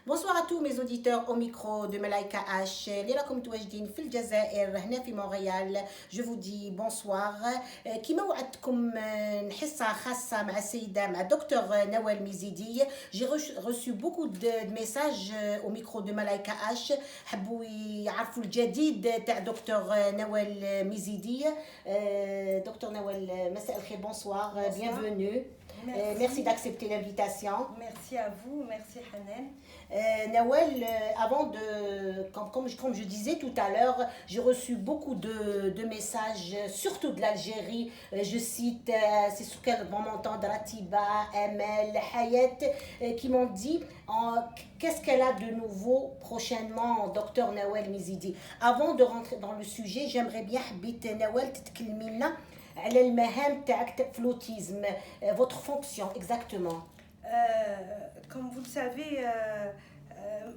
Bonsoir à tous mes auditeurs au micro de Malaika H. اللي راكم متواجدين في الجزائر هنا في مونريال. Je vous dis bonsoir. كما وعدتكم حصة خاصة مع السيدة مع دكتور نوال ميزيدي. J'ai reçu beaucoup de messages au micro de Malaika H. حبوا يعرفوا الجديد تاع دكتور نوال ميزيدي. دكتور نوال مساء الخير. Bonsoir. Bienvenue. Merci d'accepter l'invitation. Merci à vous, merci Hanan. Nawel, avant de, comme je disais tout à l'heure, j'ai reçu beaucoup de messages, surtout de l'Algérie. Je cite, c'est sur quel moment de Ratiba, Emel, Hayet, qui m'ont dit qu'est-ce qu'elle a de nouveau prochainement, docteur Nawel Mizidi. Avant de rentrer dans le sujet, j'aimerais bien, Nawel, تتكلمينا على المهام تاعك في l'autisme, votre fonction exactement. Comme vous le savez,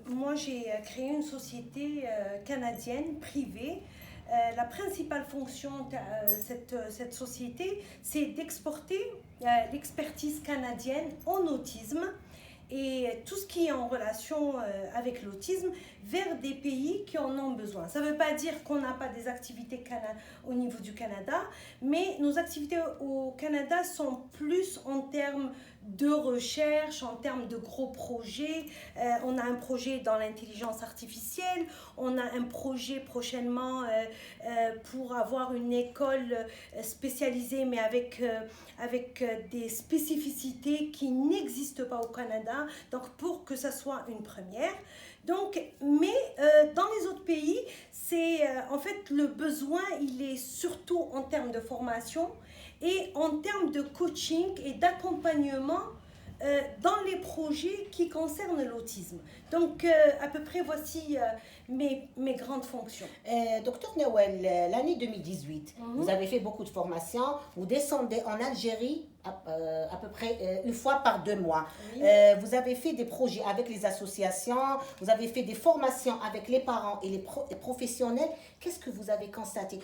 moi j'ai créé une société canadienne privée. La principale fonction de cette société, c'est d'exporter l'expertise canadienne en autisme et tout ce qui est en relation avec l'autisme vers des pays qui en ont besoin. Ça ne veut pas dire qu'on n'a pas des activités au niveau du Canada, mais nos activités au Canada sont plus en termes de recherche, en termes de gros projets. On a un projet dans l'intelligence artificielle, on a un projet prochainement pour avoir une école spécialisée mais avec des spécificités qui n'existent pas au Canada, donc pour que ça soit une première. Donc, mais dans les autres pays, c'est en fait le besoin, il est surtout en termes de formation et en termes de coaching et d'accompagnement dans les projets qui concernent l'autisme. Donc, à peu près, voici mes grandes fonctions. Docteur Nawel, l'année 2018, vous avez fait beaucoup de formations. Vous descendez en Algérie à peu près une fois par 2 mois. Oui. Vous avez fait des projets avec les associations, vous avez fait des formations avec les parents et les professionnels. Qu'est-ce que vous avez constaté?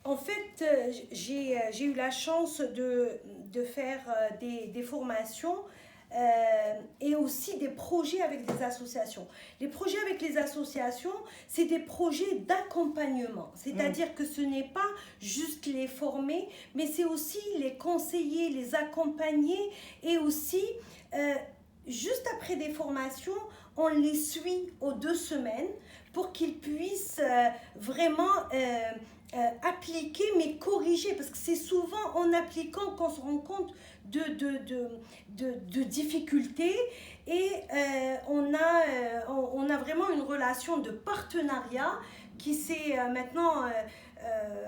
En fait, j'ai eu la chance de faire des formations et aussi des projets avec des associations. Les projets avec les associations, c'est des projets d'accompagnement. C'est-à-dire que ce n'est pas juste les former, mais c'est aussi les conseiller, les accompagner et aussi, juste après des formations, on les suit aux 2 semaines pour qu'ils puissent vraiment appliquer mais corriger, parce que c'est souvent en appliquant qu'on se rend compte de difficultés et on a vraiment une relation de partenariat qui s'est maintenant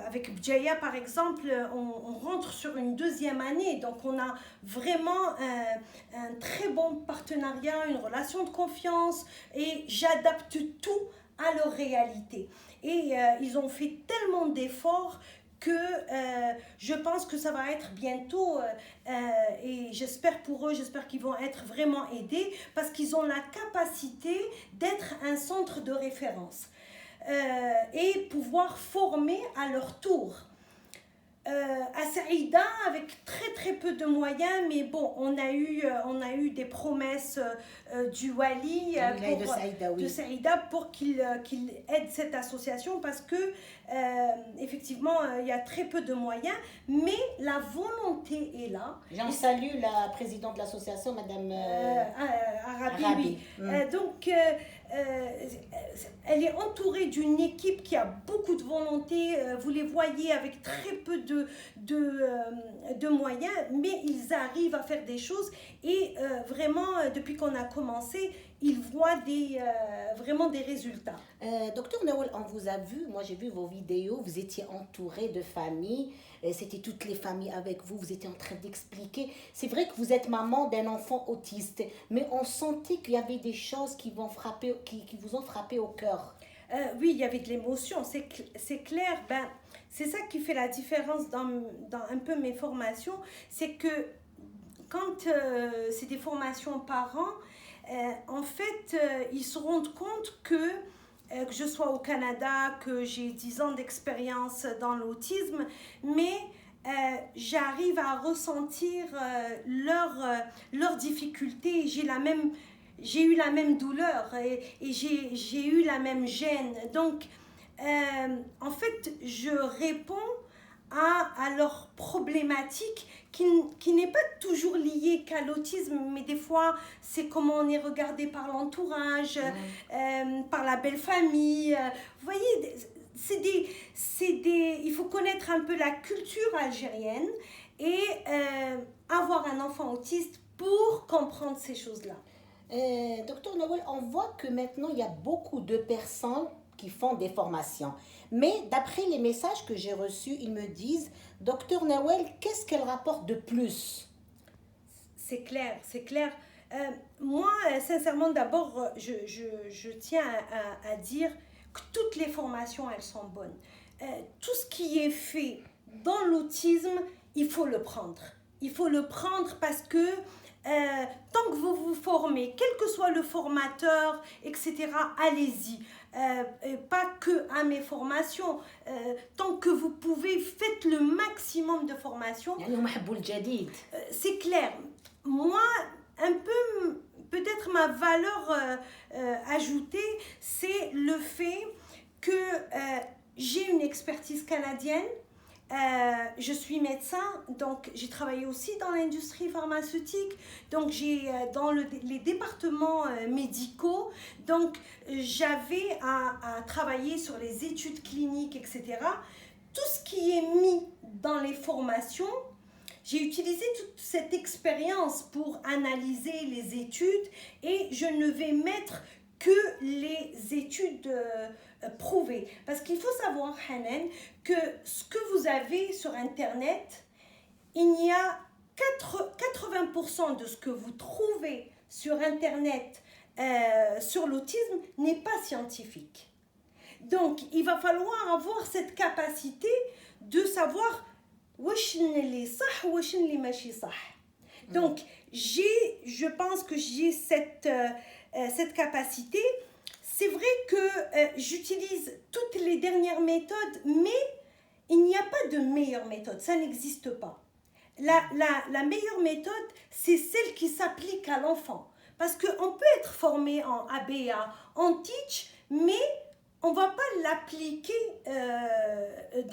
avec Bjaya par exemple, on rentre sur une 2e année, donc on a vraiment un très bon partenariat, une relation de confiance et j'adapte tout à leur réalité. Et ils ont fait tellement d'efforts que je pense que ça va être bientôt et j'espère pour eux, j'espère qu'ils vont être vraiment aidés parce qu'ils ont la capacité d'être un centre de référence et pouvoir former à leur tour. À Saïda avec très peu de moyens, mais bon, on a eu des promesses du Wali de Saïda pour qu'il aide cette association parce que effectivement il y a très peu de moyens, mais la volonté est là. J'en salue la présidente de l'association, Madame Arabi. Donc elle est entourée d'une équipe qui a beaucoup de volonté, vous les voyez avec très peu de moyens, mais ils arrivent à faire des choses et vraiment depuis qu'on a commencé, ils voient vraiment des résultats. Docteur Nawel, on vous a vu, moi j'ai vu vos vidéos, vous étiez entouré de familles, c'était toutes les familles avec vous, vous étiez en train d'expliquer. C'est vrai que vous êtes maman d'un enfant autiste, mais on sentait qu'il y avait des choses qui vous ont frappé au cœur. Oui, il y avait de l'émotion, c'est clair. C'est ça qui fait la différence dans un peu mes formations, c'est que quand c'est des formations parents, en fait, ils se rendent compte que je sois au Canada, que j'ai 10 ans d'expérience dans l'autisme, mais j'arrive à ressentir leurs difficultés. J'ai eu la même douleur et j'ai eu la même gêne. Donc, en fait, je réponds à leurs problématiques qui n'est pas toujours liée qu'à l'autisme, mais des fois, c'est comment on est regardé par l'entourage, par la belle famille. Vous voyez, il faut connaître un peu la culture algérienne et avoir un enfant autiste pour comprendre ces choses-là. Docteur Nawel, on voit que maintenant, il y a beaucoup de personnes qui font des formations. Mais d'après les messages que j'ai reçus, ils me disent, Docteur Nawel, qu'est-ce qu'elle rapporte de plus? C'est clair, c'est clair. Moi, sincèrement, d'abord, je tiens à dire que toutes les formations, elles sont bonnes. Tout ce qui est fait dans l'autisme, il faut le prendre. Il faut le prendre parce que tant que vous vous formez, quel que soit le formateur, etc., allez-y. Pas que à mes formations, tant que vous pouvez, faites le maximum de formations. C'est clair. Moi, un peu, peut-être ma valeur ajoutée, c'est le fait que j'ai une expertise canadienne. Je suis médecin, donc j'ai travaillé aussi dans l'industrie pharmaceutique, donc j'ai dans les départements médicaux, donc j'avais à travailler sur les études cliniques, etc. Tout ce qui est mis dans les formations, j'ai utilisé toute cette expérience pour analyser les études et je ne vais mettre que les études prouvées. Parce qu'il faut savoir, Hanan, que ce que vous avez sur Internet, il y a 80% de ce que vous trouvez sur Internet sur l'autisme n'est pas scientifique. Donc, il va falloir avoir cette capacité de savoir واش اللي صح واش اللي ماشي صح. Donc, je pense que j'ai cette capacité. C'est vrai que j'utilise toutes les dernières méthodes, mais il n'y a pas de meilleure méthode, ça n'existe pas. La meilleure méthode, c'est celle qui s'applique à l'enfant. Parce qu'on peut être formé en ABA, en Teach, mais on ne va pas l'appliquer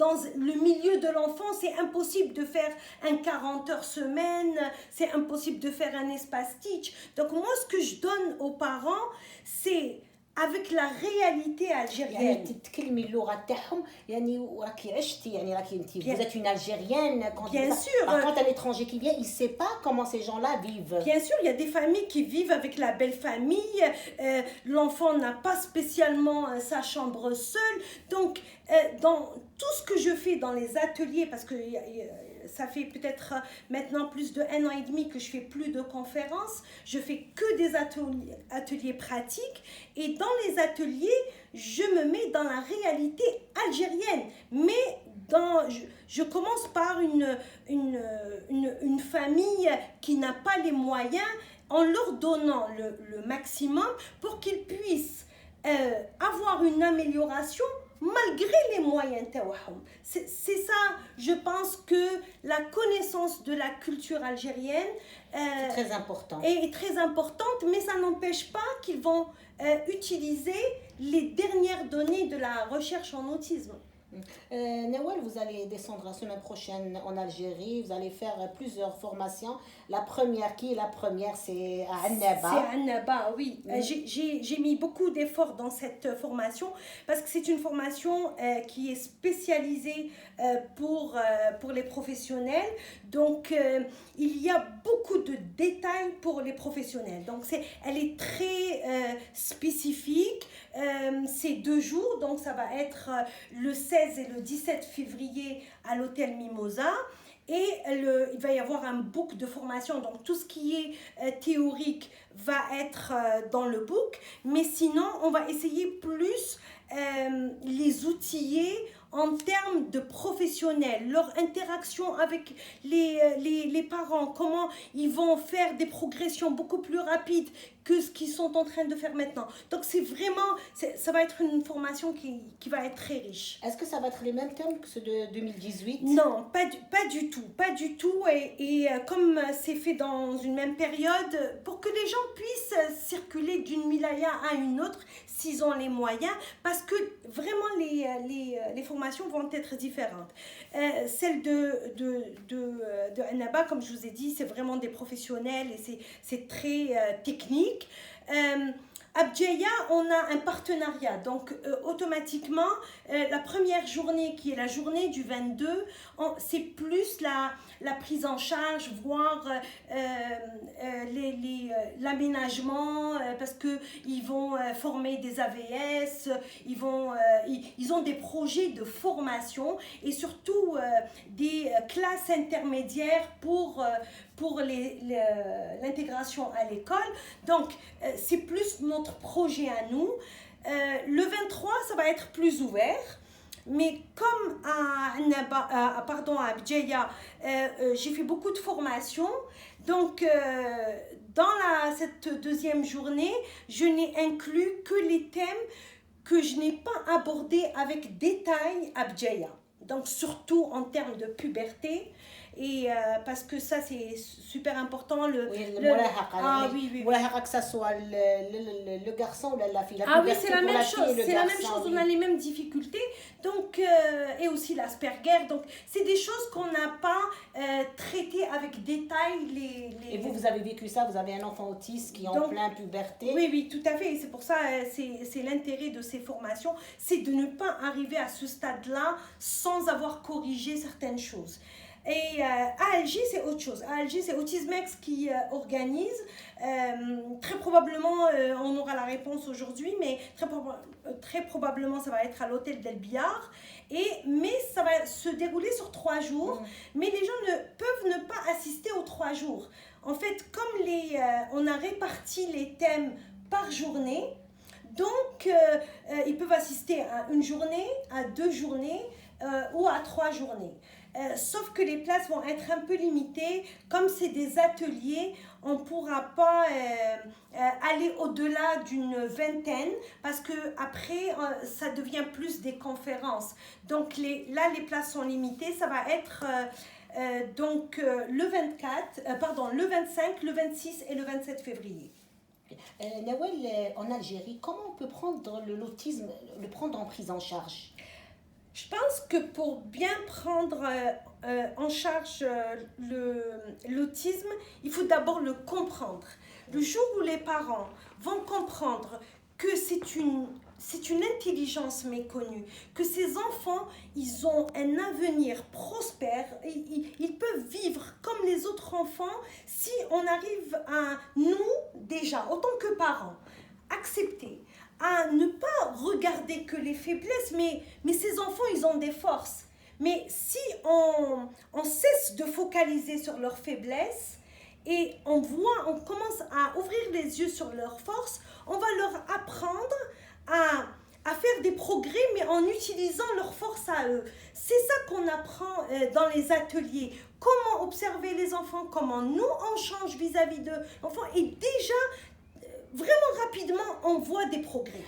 dans le milieu de l'enfant. C'est impossible de faire un 40 heures semaine, c'est impossible de faire un espace Teach. Donc moi, ce que je donne aux parents, c'est avec la réalité algérienne. يعني تتكلمي اللغة تاعهم يعني وراكي عشتي يعني راكي انت vous êtes une algérienne quand bien sûr. Par contre un étranger qui vient, il sait pas comment ces gens-là vivent. Bien sûr, il y a des familles qui vivent avec la belle famille, l'enfant n'a pas spécialement sa chambre seule. Donc dans tout ce que je fais dans les ateliers, parce que ça fait peut-être maintenant plus de 1 an et demi que je fais plus de conférences, je fais que des ateliers pratiques et dans les ateliers, je me mets dans la réalité algérienne. Mais je commence par une famille qui n'a pas les moyens en leur donnant le maximum pour qu'ils puissent avoir une amélioration malgré les moyens. C'est ça, je pense que la connaissance de la culture algérienne c'est très important. Est très importante, mais ça n'empêche pas qu'ils vont utiliser les dernières données de la recherche en autisme. Nawel, vous allez descendre la semaine prochaine en Algérie, vous allez faire plusieurs formations. La première, c'est à Annaba. C'est à Annaba, oui. J'ai mis beaucoup d'efforts dans cette formation parce que c'est une formation qui est spécialisée pour les professionnels. Donc, il y a beaucoup de détails pour les professionnels. Donc, elle est très spécifique. C'est 2 jours, donc ça va être le 16 et le 17 février à l'hôtel Mimosa. Et il va y avoir un book de formation, donc tout ce qui est théorique va être dans le book, mais sinon on va essayer plus les outiller en termes de professionnels, leur interaction avec les parents, comment ils vont faire des progressions beaucoup plus rapides que ce qu'ils sont en train de faire maintenant. Donc c'est vraiment, ça va être une formation qui va être très riche. Est-ce que ça va être les mêmes termes que ceux de 2018? Non, pas du tout, pas du tout. Et comme c'est fait dans une même période, pour que les gens puissent circuler d'une wilaya à une autre, s'ils ont les moyens, parce que vraiment les formations vont être différentes. Celle de Annaba, comme je vous ai dit, c'est vraiment des professionnels et c'est très technique. Abjaya, on a un partenariat, donc automatiquement, la première journée qui est la journée du 22, c'est plus la prise en charge, voire l'aménagement, parce qu'ils vont former des AVS, ils ont des projets de formation et surtout des classes intermédiaires pour l'intégration à l'école. Donc, c'est plus notre projet à nous. Le 23, ça va être plus ouvert. Mais comme à Abjaya, j'ai fait beaucoup de formations. Donc, dans cette deuxième journée, je n'ai inclus que les thèmes que je n'ai pas abordés avec détail à Abjaya. Donc, surtout en termes de puberté. Et parce que ça c'est super important le que ça soit le garçon ou la fille. Oui, c'est la même chose, oui. On a les mêmes difficultés, donc et aussi l'Asperger, donc c'est des choses qu'on n'a pas traitées avec détail. Et vous avez vécu ça, vous avez un enfant autiste qui est en plein puberté. Oui, tout à fait, et c'est pour ça c'est l'intérêt de ces formations, c'est de ne pas arriver à ce stade-là sans avoir corrigé certaines choses. Et à Alger, c'est autre chose. À Alger, c'est Autismex qui organise. Très probablement, on aura la réponse aujourd'hui, mais très probablement, ça va être à l'hôtel d'El Biar. Mais ça va se dérouler sur 3 jours. Mais les gens peuvent ne pas assister aux 3 jours. En fait, comme on a réparti les thèmes par journée, donc ils peuvent assister à 1 journée, à 2 journées ou à 3 journées. Sauf que les places vont être un peu limitées. Comme c'est des ateliers, on ne pourra pas aller au-delà d'une vingtaine parce qu'après, ça devient plus des conférences. Donc là, les places sont limitées. Ça va être le 25, le 26 et le 27 février. Nawel, en Algérie, comment on peut prendre l'autisme, le prendre en prise en charge? Je pense que pour bien prendre en charge l'autisme, il faut d'abord le comprendre. Le jour où les parents vont comprendre que c'est une intelligence méconnue, que ces enfants, ils ont un avenir prospère, ils peuvent vivre comme les autres enfants si on arrive à nous, déjà, en tant que parents, accepter, à ne pas regarder que les faiblesses, mais ces enfants, ils ont des forces. Mais si on cesse de focaliser sur leurs faiblesses et on commence à ouvrir les yeux sur leurs forces, on va leur apprendre à faire des progrès, mais en utilisant leurs forces à eux. C'est ça qu'on apprend dans les ateliers. Comment observer les enfants, comment nous on change vis-à-vis de l'enfant. Et déjà, vraiment rapidement, on voit des progrès.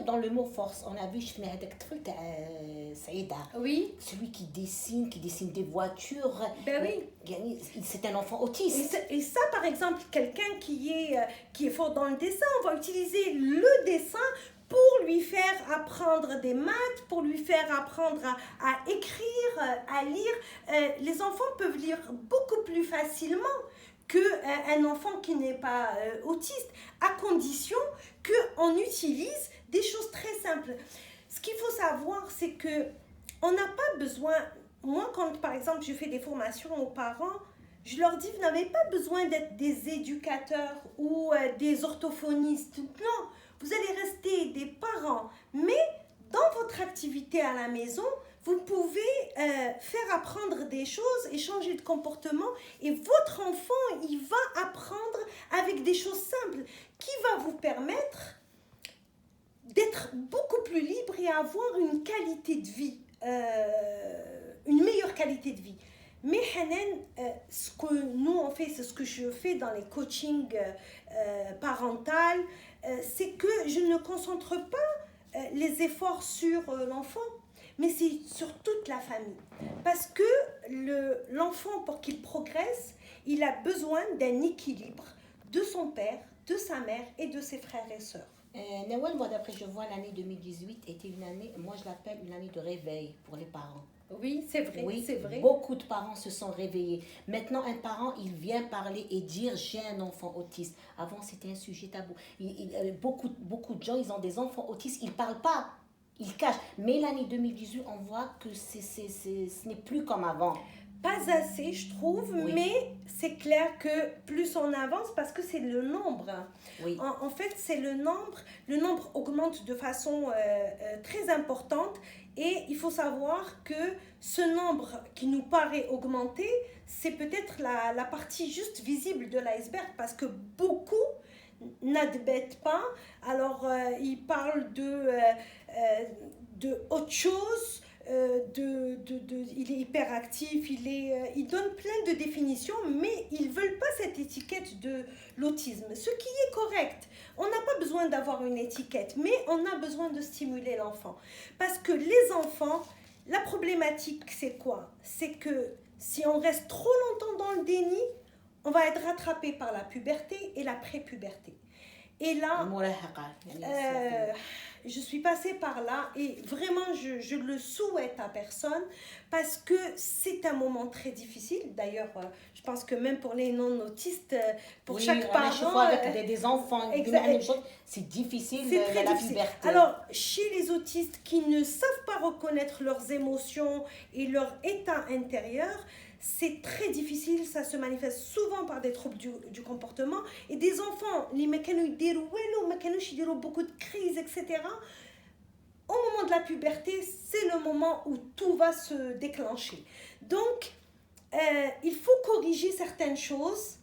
Dans le mot force, on a vu Saïda. Oui. Celui qui dessine des voitures. Ben oui. C'est un enfant autiste. Et ça, par exemple, quelqu'un qui est fort dans le dessin, on va utiliser le dessin pour lui faire apprendre des maths, pour lui faire apprendre à écrire, à lire. Les enfants peuvent lire beaucoup plus facilement qu'un enfant qui n'est pas autiste, à condition qu'on utilise des choses très simples. Ce qu'il faut savoir, c'est qu'on n'a pas besoin... Moi, quand par exemple je fais des formations aux parents, je leur dis, vous n'avez pas besoin d'être des éducateurs ou des orthophonistes. Non, vous allez rester des parents. Mais dans votre activité à la maison, vous pouvez faire apprendre des choses et changer de comportement. Et votre enfant, il va apprendre avec des choses simples qui va vous permettre d'être beaucoup plus libre et avoir une qualité de vie, une meilleure qualité de vie. Mais Hanan, ce que nous on fait, c'est ce que je fais dans les coachings parentaux, c'est que je ne concentre pas les efforts sur l'enfant, mais c'est sur toute la famille. Parce que l'enfant, pour qu'il progresse, il a besoin d'un équilibre de son père, de sa mère et de ses frères et sœurs. Nawel, moi d'après je vois l'année 2018 était une année, moi je l'appelle une année de réveil pour les parents. Oui, c'est vrai, Oui, c'est vrai. beaucoup de parents se sont réveillés. Maintenant, un parent, il vient parler et dire j'ai un enfant autiste. Avant, c'était un sujet tabou. Beaucoup de gens, ils ont des enfants autistes, ils ne parlent pas, ils cachent. Mais l'année 2018, on voit que ce n'est plus comme avant. Pas assez, je trouve, oui. Mais c'est clair que plus on avance, parce que c'est le nombre. Oui. En fait, c'est le nombre augmente de façon très importante. Et il faut savoir que ce nombre qui nous paraît augmenter, c'est peut-être la partie juste visible de l'iceberg, parce que beaucoup n'admettent pas. Alors, ils parlent de autre chose. Il est hyperactif, il donne plein de définitions, mais ils ne veulent pas cette étiquette de l'autisme, ce qui est correct. On n'a pas besoin d'avoir une étiquette, mais on a besoin de stimuler l'enfant. Parce que les enfants, la problématique, c'est quoi? C'est que si on reste trop longtemps dans le déni, on va être rattrapé par la puberté et la prépuberté. Et là, je suis passée par là et vraiment, je le souhaite à personne parce que c'est un moment très difficile. D'ailleurs, je pense que même pour les non-autistes, pour chaque parent... chaque fois avec des enfants, c'est difficile, très la difficile. puberté. Alors, chez les autistes qui ne savent pas reconnaître leurs émotions et leur état intérieur, c'est très difficile, ça se manifeste souvent par des troubles du comportement et des enfants, beaucoup de crises, etc. Au moment de la puberté, c'est le moment où tout va se déclencher. Donc, il faut corriger certaines choses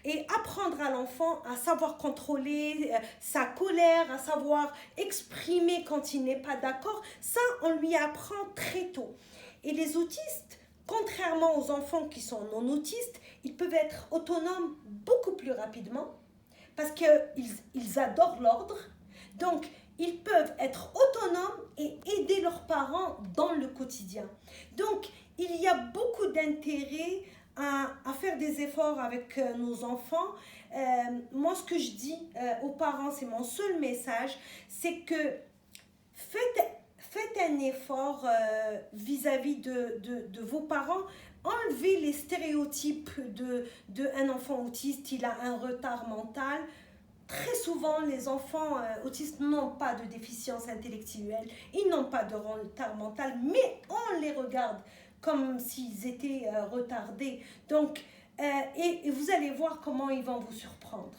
et apprendre à l'enfant à savoir contrôler sa colère, à savoir exprimer quand il n'est pas d'accord. Ça, on lui apprend très tôt. Et les autistes, contrairement aux enfants qui sont non autistes, ils peuvent être autonomes beaucoup plus rapidement parce qu'ils adorent l'ordre. Donc, ils peuvent être autonomes et aider leurs parents dans le quotidien. Donc, il y a beaucoup d'intérêt à faire des efforts avec nos enfants. Moi, ce que je dis aux parents, c'est mon seul message, c'est que faites un effort vis-à-vis de vos parents. Enlevez les stéréotypes de un enfant autiste, il a un retard mental. Très souvent, les enfants autistes n'ont pas de déficience intellectuelle, ils n'ont pas de retard mental, mais on les regarde comme s'ils étaient retardés. Donc, et vous allez voir comment ils vont vous surprendre.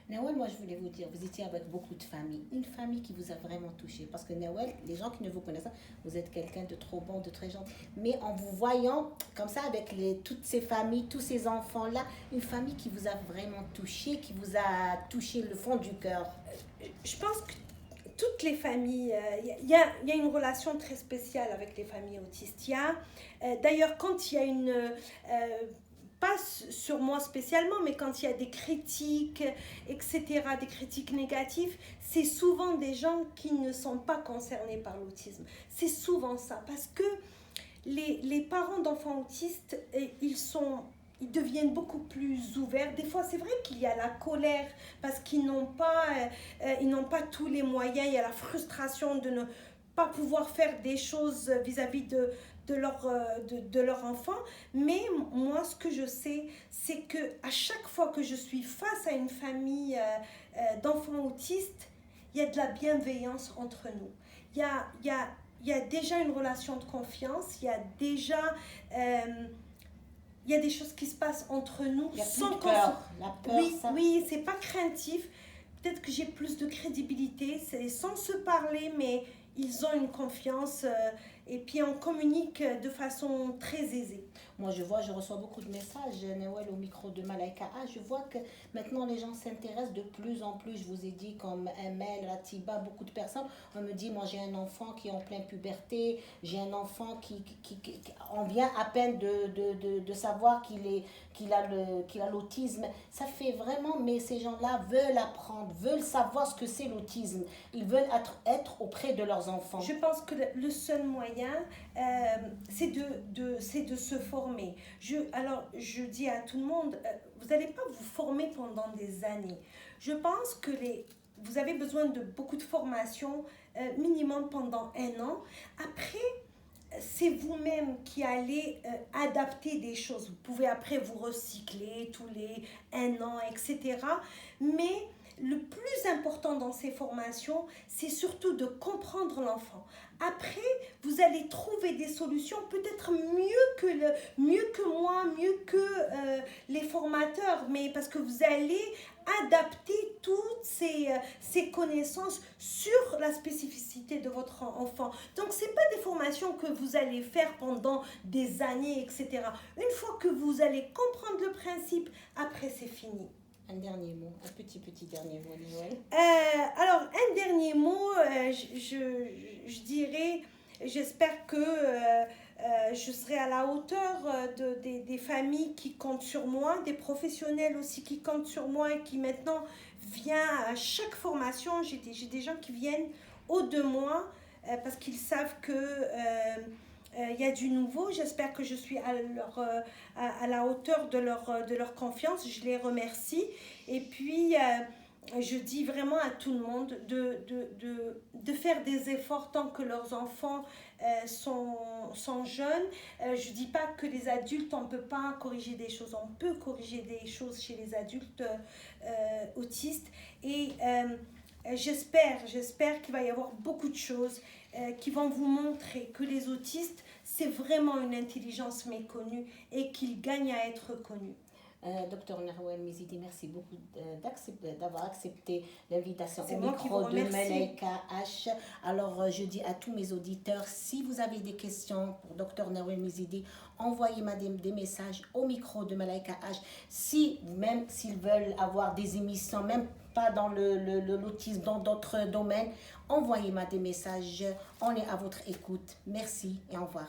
Nawel, moi je voulais vous dire, vous étiez avec beaucoup de familles. Une famille qui vous a vraiment touché. Parce que Nawel, les gens qui ne vous connaissent pas, vous êtes quelqu'un de trop bon, de très gentil. Mais en vous voyant comme ça avec toutes ces familles, tous ces enfants-là, une famille qui vous a vraiment touché, qui vous a touché le fond du cœur. Je pense que toutes les familles, il y a une relation très spéciale avec les familles autistes. D'ailleurs, quand il y a une... pas sur moi spécialement, mais quand il y a des critiques, etc., des critiques négatives, c'est souvent des gens qui ne sont pas concernés par l'autisme. C'est souvent ça, parce que les parents d'enfants autistes, ils deviennent beaucoup plus ouverts. Des fois, c'est vrai qu'il y a la colère, parce qu'ils n'ont pas tous les moyens, il y a la frustration de ne pas pouvoir faire des choses vis-à-vis de leur enfant, mais moi ce que je sais, c'est que à chaque fois que je suis face à une famille d'enfants autistes, il y a de la bienveillance entre nous. Il y a déjà une relation de confiance, il y a déjà il y a des choses qui se passent entre nous sans peur. La peur, oui, c'est pas craintif. Peut-être que j'ai plus de crédibilité, c'est sans se parler, mais ils ont une confiance et puis on communique de façon très aisée. Moi, je reçois beaucoup de messages, Nawel, au micro de Malaika. Ah, je vois que maintenant les gens s'intéressent de plus en plus. Je vous ai dit, comme Amel, Ratiba, beaucoup de personnes. On me dit, moi, j'ai un enfant qui est en pleine puberté. J'ai un enfant on vient à peine de savoir qu'il a l'autisme. Ça fait vraiment, mais ces gens-là veulent apprendre, veulent savoir ce que c'est l'autisme. Ils veulent être auprès de leurs enfants. Je pense que le seul moyen, c'est de se former. Alors, je dis à tout le monde, vous n'allez pas vous former pendant des années. Je pense que vous avez besoin de beaucoup de formation, minimum pendant 1 an. Après, c'est vous-même qui allez adapter des choses. Vous pouvez après vous recycler tous les 1 an, etc. Mais le plus important dans ces formations, c'est surtout de comprendre l'enfant. Après, vous allez trouver des solutions peut-être mieux que moi, mieux que les formateurs, mais parce que vous allez adapter toutes ces connaissances sur la spécificité de votre enfant. Donc, ce n'est pas des formations que vous allez faire pendant des années, etc. Une fois que vous allez comprendre le principe, après, c'est fini. Un dernier mot, un petit dernier mot, Nawel. Alors, un dernier mot, je dirais, j'espère que je serai à la hauteur des familles qui comptent sur moi, des professionnels aussi qui comptent sur moi et qui maintenant viennent à chaque formation. J'ai des gens qui viennent au-de moi parce qu'ils savent que y a du nouveau. J'espère que je suis à la hauteur de leur confiance. Je les remercie. Et puis, je dis vraiment à tout le monde de faire des efforts tant que leurs enfants sont jeunes. Je ne dis pas que les adultes, on ne peut pas corriger des choses. On peut corriger des choses chez les adultes autistes. Et j'espère qu'il va y avoir beaucoup de choses qui vont vous montrer que les autistes, c'est vraiment une intelligence méconnue et qu'ils gagnent à être connus. Docteur Nawel Mizidi, merci beaucoup d'avoir accepté l'invitation C'est au moi qui micro vous de remercie. Malaika H. Alors, je dis à tous mes auditeurs, si vous avez des questions pour Docteur Nawel Mizidi, envoyez-moi des messages au micro de Malaika H. Même s'ils veulent avoir des émissions, même pas dans l'autisme, dans d'autres domaines, envoyez-moi des messages. On est à votre écoute. Merci et au revoir.